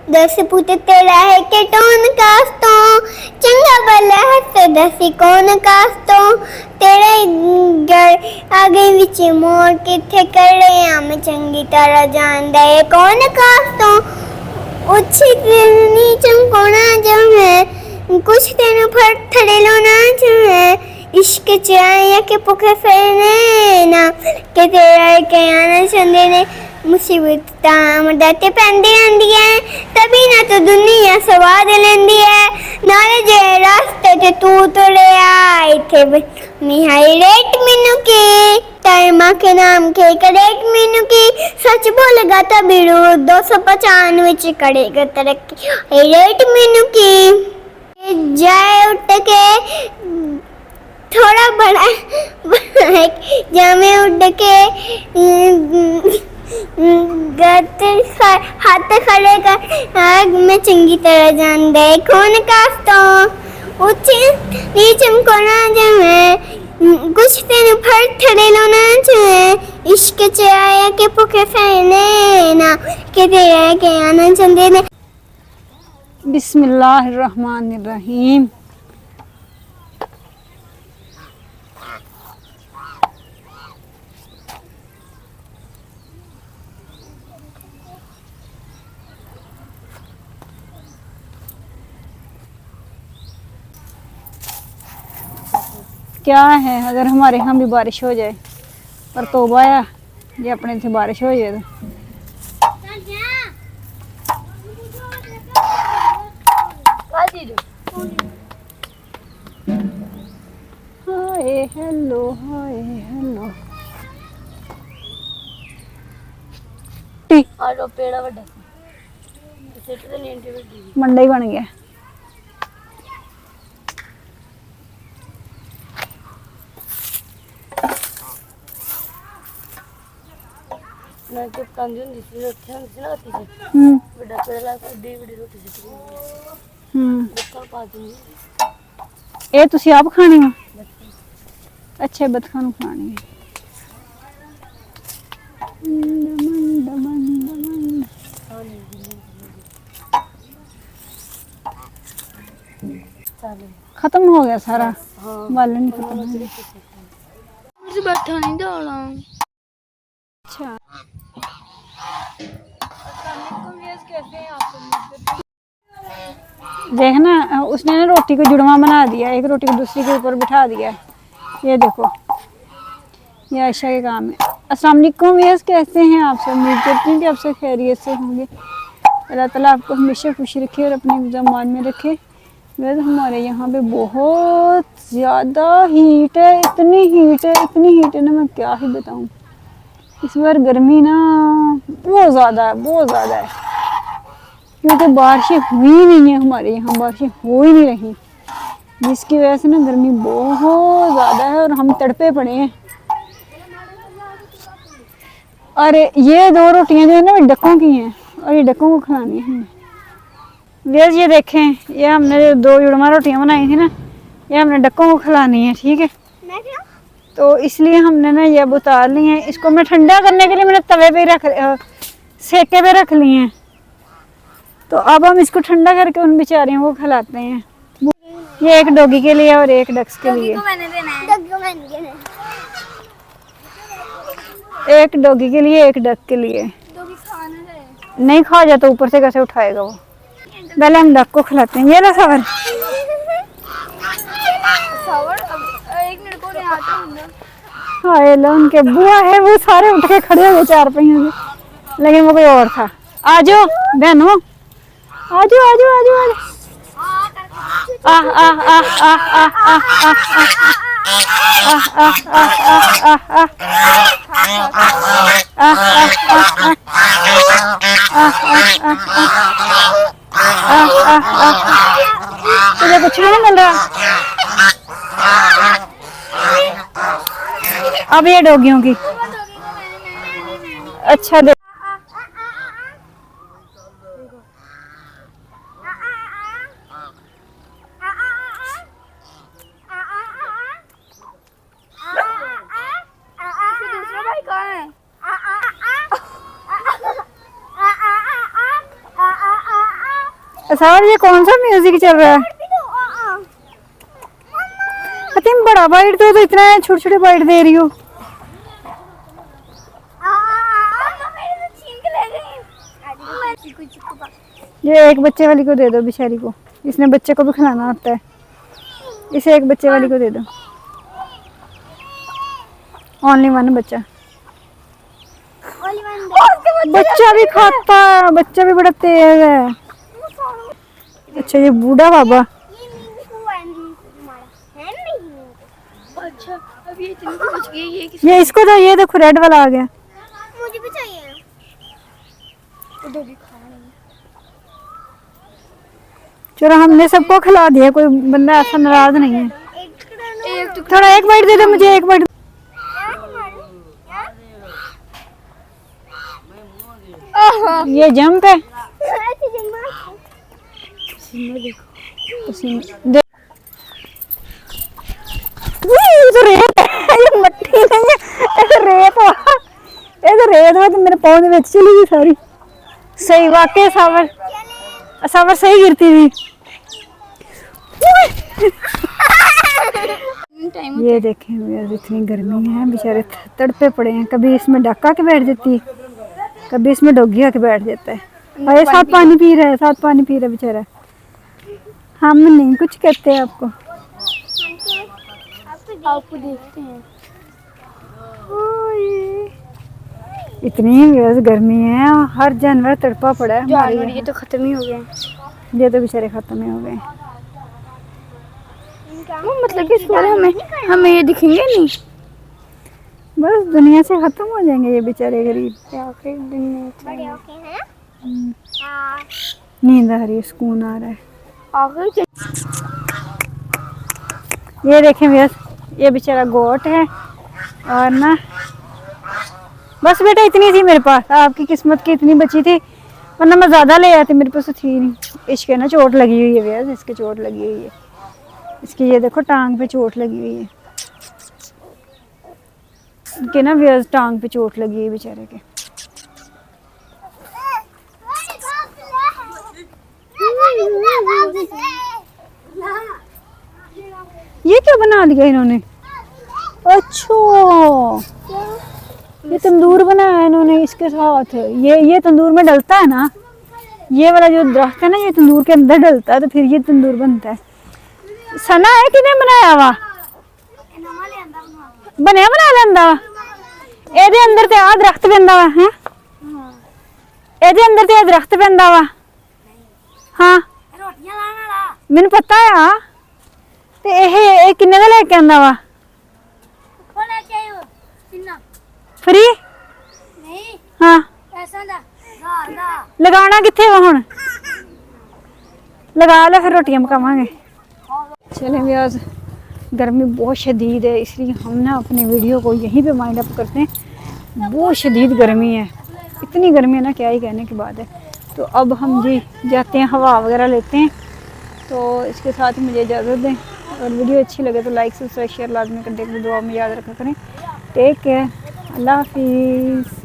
दस पुत तेरा है के टोन कास्तो चंगा भला हस दसी कौन कास्तो तेरे घर आगे विच मोर किथे करे हम चंगी तरह जान दे कौन कास्तो उच्छी तेरी चमकोना जो है कुछ तेनु फट थड़े लोना जो है इश्क चाया के पुखे फेरने ना के तेरा के आना चंदे ने मुसीबत मदते पैंदी रहंदी है तभी ना तो दुनिया स्वाद लेंदी है नाले जे रास्ते ते तू तुरे आई थे मिहाई रेट मीनू की टाइम के नाम के करेक्ट मीनू की सच बोलेगा तभी रू 295 करेगा तरक्की रेट मीनू की जाए उठ के थोड़ा बड़ा जामे उठ के हाथ खड़े कर आग में चंगी तरह जान दे कौन कास्तो ऊंचे नीचे को ना जाए कुछ तेरे फट ठड़े लो ना जाए इश्क चाया के पुके फैने ना के तेरे के आना चंदे ने बिस्मिल्लाहिर्रहमानिर्रहीम। क्या है अगर हमारे यहाँ भी बारिश हो जाए पर तौबा है ये अपने से बारिश हो जाए तो हाय हेलो पेड़ा वड्डा सेट ते नींद वड्डी मंडा ही बन गया। ना चुप कांज हुंदी सी रोटी हुंदी सी ना होती बड़ा पेड़ा ला के बड़ी रोटी सी बुक्का पा दूंगी ये तुसी आप खानी है अच्छे बतखा नू खानी है खत्म हो गया सारा बाल नहीं खत्म हो गया मुझे बैठा नहीं जाना। अच्छा देखना उसने ना रोटी को जुड़वा बना दिया एक रोटी को दूसरी के ऊपर बिठा दिया ये देखो ये आयशा के काम है। अस्सलाम वालेकुम व्यूअर्स कैसे हैं आप सब उम्मीद करती हूँ कि आप सब खैरियत से होंगे। अल्लाह ताला आपको हमेशा खुश रखे और अपने ज़मान में रखे। वैसे हमारे यहाँ पे बहुत ज़्यादा हीट है इतनी हीट है ना मैं क्या ही बताऊँ। इस बार गर्मी ना बहुत ज़्यादा है क्योंकि बारिशें हुई नहीं है हमारे यहाँ बारिशें हो ही नहीं रही जिसकी वजह से ना गर्मी बहुत ज़्यादा है और हम तड़पे पड़े हैं। अरे ये दो रोटियां जो है ना डक्कों की हैं और ये डक्कों को खिलानी है हमने। वेज ये देखें ये हमने जो दो जुड़वा रोटियां बनाई थी ना ये हमने डक्कों को खिलानी है ठीक है। तो इसलिए हमने ना ये अब उतार ली हैं इसको मैं ठंडा करने के लिए मैंने तवे पे सेके पे रख लिए हैं। तो अब हम इसको ठंडा करके उन बेचारियों को खिलाते हैं। ये एक डॉगी के लिए और एक डक्स के लिए एक डॉगी के लिए एक डक के लिए नहीं खा जाता ऊपर से कैसे उठाएगा वो। पहले हम डक को खिलाते हैं। ये लो सवर हाँ लो उनके बुआ है वो सारे उठ के खड़े हो गए चार पहियों से लेकिन वो कोई और था। आजो बहनों आजो आजो आजो आजो आह आह आह आह आह तुझे कुछ नहीं मिल रहा। अब ये डॉगियों की अच्छा दे असार ये कौन सा म्यूजिक चल रहा है? तुम बड़ा बाइट दो तो इतना छोटे छोटे बाइट दे रही हो। ये एक बच्चे वाली को दे दो बेचारी को, इसने बच्चे को भी खिलाना होता है। इसे एक बच्चे वाली को दे दो। ओनली वन बच्चा। बच्चा भी खाता है, बच्चा भी बड़ा तेज है। अच्छा ये बूढ़ा बाबा। अच्छा अब ये इतनी बच गई, ये इसको दो, ये देखो रेड वाला आ गया। मुझे भी चाहिए। उधर भी खाना नहीं। चलो हमने सबको खिला दिया, कोई बंदा ऐसा नाराज नहीं है। थोड़ा एक बाइट दे दो मुझे, एक बाइट। ये जंप है। दे- ये तो रेत है, ये मट्टी नहीं है, ये तो रेत हुआ, ये तो रेत हुआ। तो मेरे पाँव में चली गई सारी। सही वाकई सावर सावर सही गिरती थी। ये देखें यार, इतनी गर्मी है, बेचारे तड़पे पड़े हैं। कभी इसमें डक्का के बैठ जाती है, कभी इसमें डोगी आके बैठ जाता है। और ये साथ पानी पी रहा है, साथ पानी पी रहा है बेचारा। हम नहीं कुछ कहते हैं आपको। आपको देखते हैं। इतनी गर्मी है, हर जानवर तड़पा पड़ा है हमारे जानवर ये यहाँ। तो खत्म ही हो गए। ये तो बेचारे खत्म ही हो गए। वो मतलब कि इसके बाद हमें ये दिखेंगे नहीं, बस दुनिया से खत्म हो जाएंगे ये बेचारे गरीब। आखिरी दिन में बड़े होके हैं। नींद आ रही है, सुकून आ रहा है। आखिर ये देखें भैया, ये बेचारा गोट है। और ना बस बेटा इतनी थी मेरे पास, आपकी किस्मत की इतनी बची थी, वरना मैं ज़्यादा ले आती, मेरे पास तो थी नहीं। इसके ना चोट लगी हुई है भैया, इसके चोट लगी हुई है, इसकी ये देखो टांग पे चोट लगी हुई है। इनके ना भैया टांग पे चोट लगी है बेचारे के। ये क्या बना दिया इन्होंने? अच्छा ये तंदूर बनाया है इन्होंने इसके साथ। ये तंदूर में डलता है ना, ये वाला जो दरख्त है ना, ये तंदूर के अंदर डलता है, तो फिर ये तंदूर बनता है। सना है किने बनाया वा? बनया बना लेंदा वा। ਇਹਦੇ ਅੰਦਰ ਤੇ ਆ ਦਰਖਤ ਪੈਂਦਾ ਵਾ ਹੈ। ਇਹਦੇ ਅੰਦਰ ਤੇ ਆ ਦਰਖਤ ਪੈਂਦਾ ਵਾ। ਹਾਂ ਰੋਟੀਆਂ ਲਾਣ ਵਾਲਾ ਮੈਨੂੰ ਪਤਾ ਆ। ਤੇ ਇਹ ਕਿੰਨੇ ਦਾ ਲੈ ਕੇ ਆਂਦਾ ਵਾ? ਕੋਣਾ ਚਾਹੀਓ ਕਿੰਨਾ ਫਰੀ? ਨਹੀਂ ਹਾਂ ਪੈਸਾ ਦਾ ਘਰ ਦਾ लगाना किथे वा हुण? लगा ले फिर रोटियां पकावांगे। चलें भी आज गर्मी बहुत शदीद है, इसलिए हम ना अपनी वीडियो को यहीं पे वाइंड अप करते हैं। बहुत शदीद गर्मी है, इतनी गर्मी है ना क्या ही कहने की बात है। तो अब हम जी जाते हैं, हवा वगैरह लेते हैं। तो इसके साथ ही मुझे इजाज़त दें, और वीडियो अच्छी लगे तो लाइक सब्सक्राइब शेयर लाजमी कर दें। दुआ में याद रखा करें। टेक केयर, अल्लाह हाफिज़।